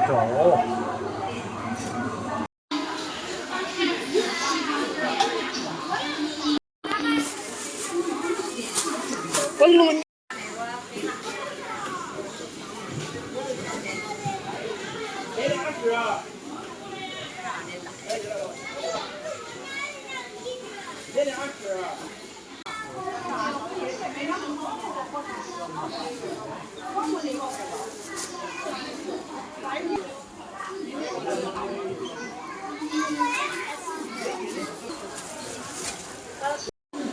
走。我录。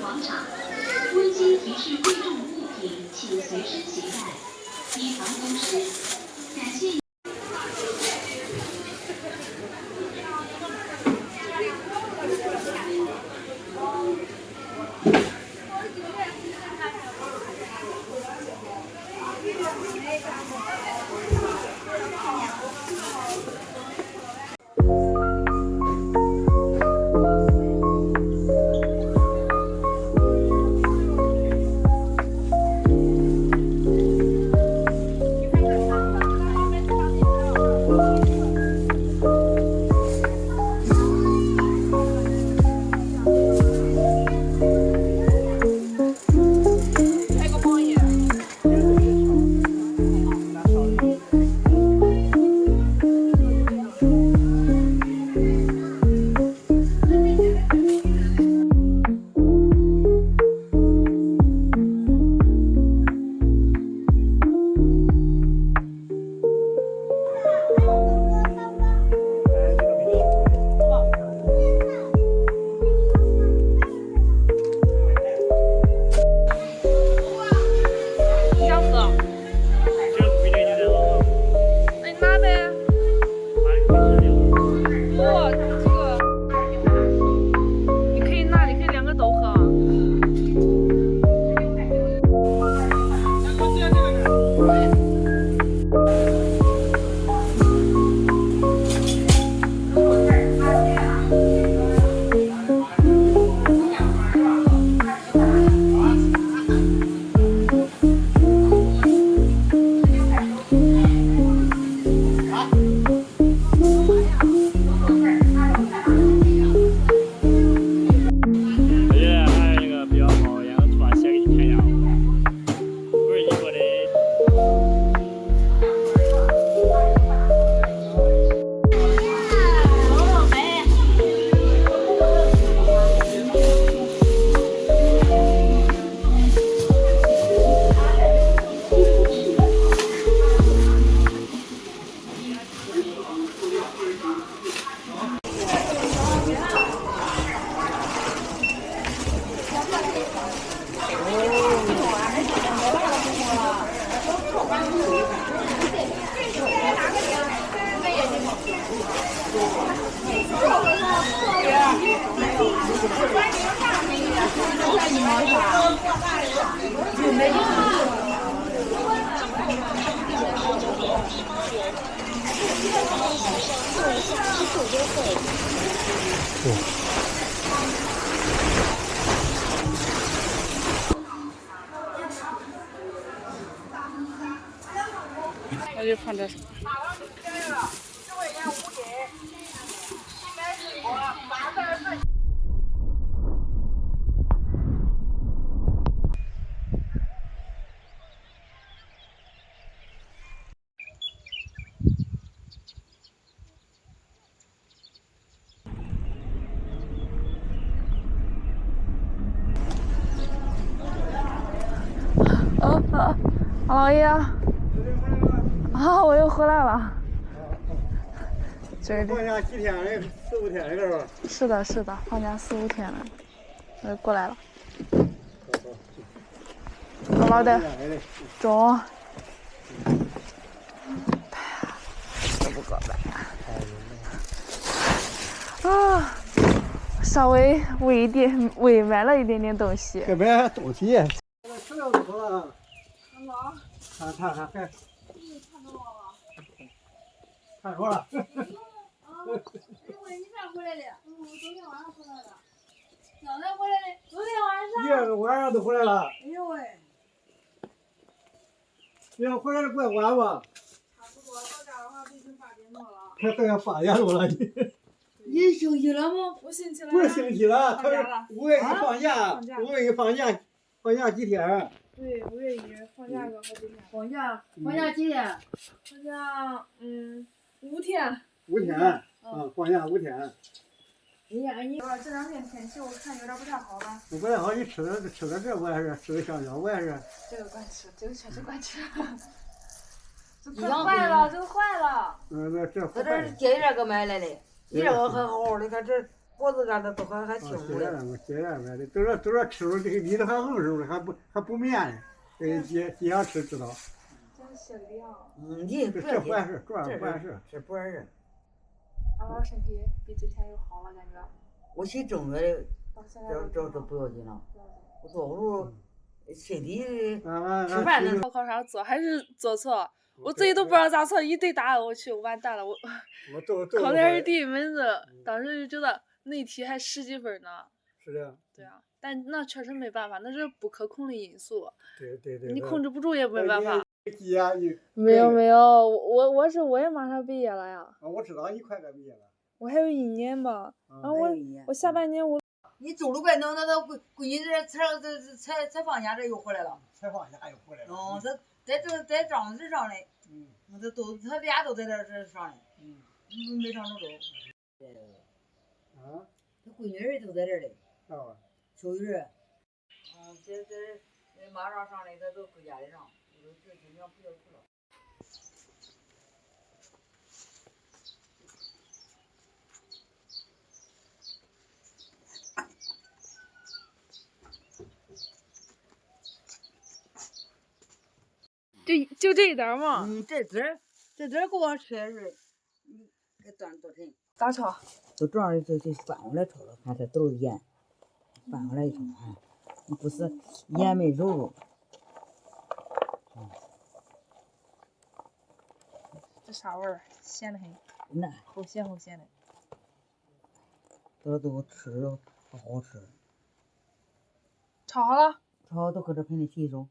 广场，温馨提示：贵重物品请随身携带，以防丢失。感谢。我就放这。老爷，我又回来了。放假几天了？4、5天了，是吧？是的，是的，放假4、5天了，我又过来了。老的，中。这不过来啊！稍微喂买了一点点东西。这边东西。吃了多少了？看，看到了。你啥回来的？我昨天晚上回来的。刚才回来的，昨天晚上。第二个晚上都回来了。哎呦喂！你要回来的怪晚吧？差不多，到家的话就是他都要8月多了，你休息了吗？我星期了。不是星期了，他是放假了5月1放假放假，5月1放假几天？对，5月1放假个好几天。放假几天？放假5天。 5天，啊，放假5天。哎呀，你这2天天气我看有点不太好了。我不太好，你吃的这不还是吃的香蕉不还是？这个管吃，这个确实管吃。这一样坏了，这个坏了。那这在这儿接点个买来的，你这个还好好的，看这脖子干的都还挺乎的。接点买的，都说吃了这个里头还硬实的，还不绵呢。这样吃知道。真是凉。你不要这不碍事，主要不碍事。这不碍事。俺老身体比之前又好了，感觉。我去正月的，到现在这不要紧了。我多时候身体吃饭能考啥做还是做错，我自己都不知道咋错，一堆答案我去完蛋了，我考的还是第一门子，当时就觉得那题还10几分呢。是的。对啊，但那确实没办法，那是不可控的因素。对。你控制不住也没办法。没有，我也马上毕业了呀。我知道你快该毕业了。我还有1年吧，然后我下半年我。你走了快弄，那闺女这才放假这又回来了。才放假又回来了。哦，在张子上嘞。这都他俩都在这上嘞。没上着走。啊。他闺女儿都在这儿嘞。啊。秋雨。这马上上来，他都搁家里上。这今年不要去了。就这一点嘛。这给我吃的是，给端多沉。咋炒？都这样的就翻过来炒了，看这都是盐，翻过来一炒啊，不是盐没揉揉。这啥味儿？咸得很。那齁咸的。这都吃好好吃。炒好了。炒好都搁这盆里洗一手。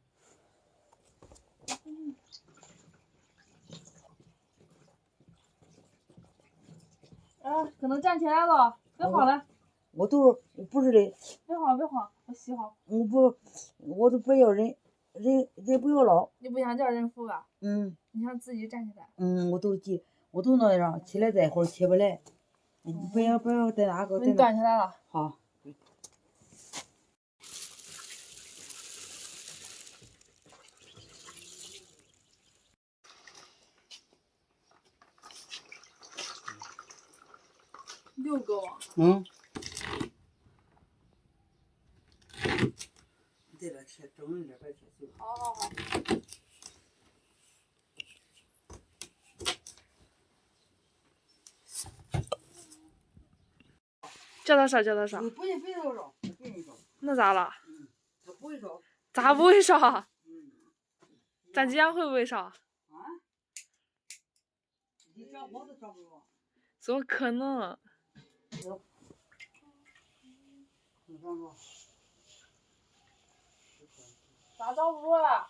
可能站起来了，别慌了。我不是的。别慌，我洗好。我都不要人不要老。你不想叫人扶吧？你想自己站起来？我都那样，起来再会儿起不来。你不要在哪个？你端起来了。好。6个啊。在这切整一点，别切碎。好。叫他烧。不用烧，不用烧。那咋了？他不会烧。咋不会烧？咱今天会不会烧？你烧好都烧不着。怎么可能？咋烧不着啊？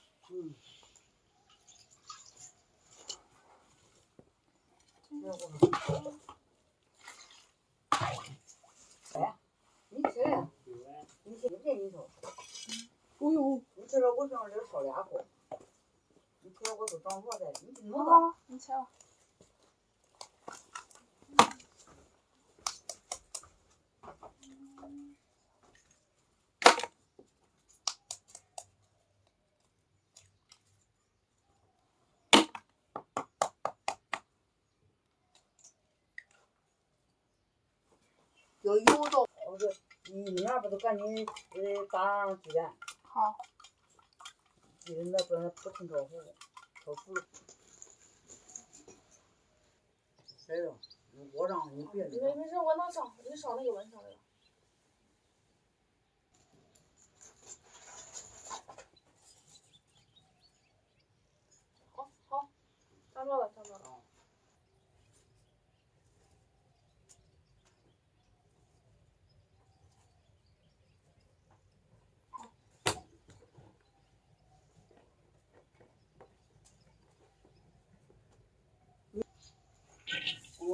哎，你起来，你瞅。哎呦！你这我正好烧2口，你看我都长活的，你弄吧。你切吧。要油到，你那样不都赶紧打上鸡蛋。好。鸡蛋那不成炒糊，炒熟了。塞上，锅上你别。没事，我能烧，你烧那个温上来了。好，差不多了。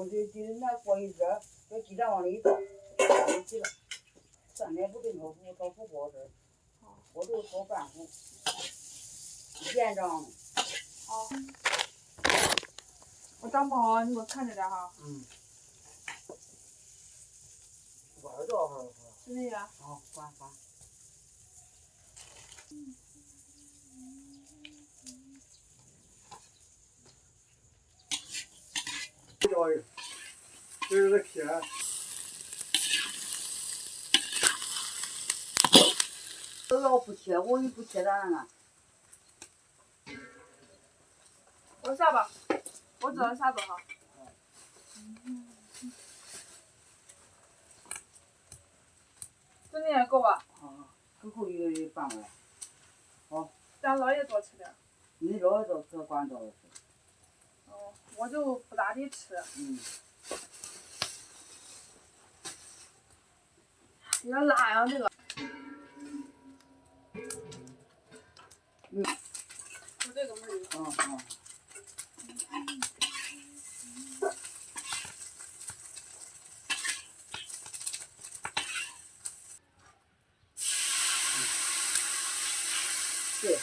那过一热，这鸡蛋往里一倒，就起了。酸奶不跟豆腐不好吃，我就炒半红，盐长的。好。我长不好，你给我看着点哈。玩儿多会儿。是那个。好，关。教育，这是个铁。都要不切，我一不切咋那个？我下吧，我知道下多少。这你也够吧？够一个半碗。好。咱老爷多吃点。你老爷多管多少吃？哦，我就不咋地吃。有点辣呀，这个。就这个味儿。对。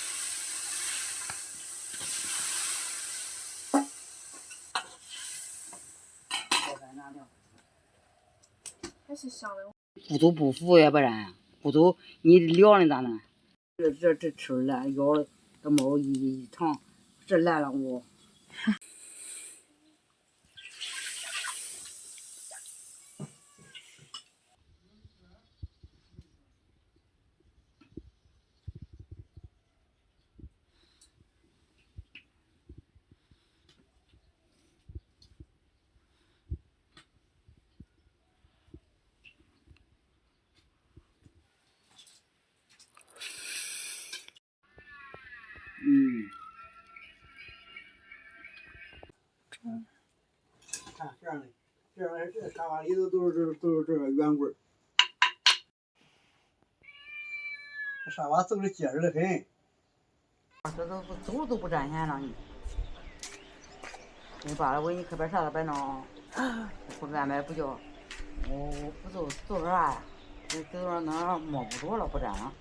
还是香的。不都不服，要不然不都你凉的咋弄？这吃烂腰了，这毛一长，这烂了我。看这样的，这沙发里都是这个圆棍儿，这沙发都是结实的很。这都走都不占线了你。你爸了，我给你可别啥都别弄，不安排不叫，我不做啥呀？这都那摸不着了，不占了。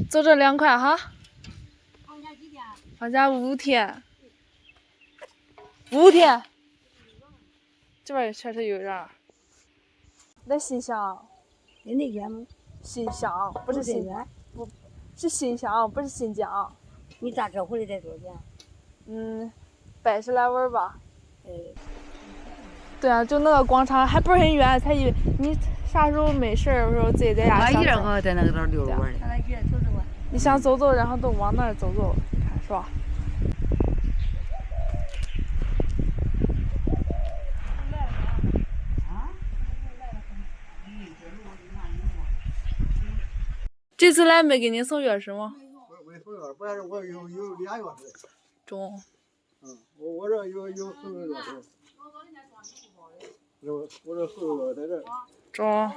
就这2块哈。放假几天？放假5天。5天。这边确实有人。在新乡。在那边吗？新乡不是新，不是新乡，不是新疆。你打车回来得多少钱？100来文吧。对啊，就那个广场还不是很远，才你啥时候没事儿的时候自己在家想。一人好像在那个溜着玩的。你想走走，然后都往那儿走走，看是吧？这次来没给你送钥匙吗？没送钥匙，不然我有俩钥匙。中。我这有4个钥匙。我这4个钥匙在这。中。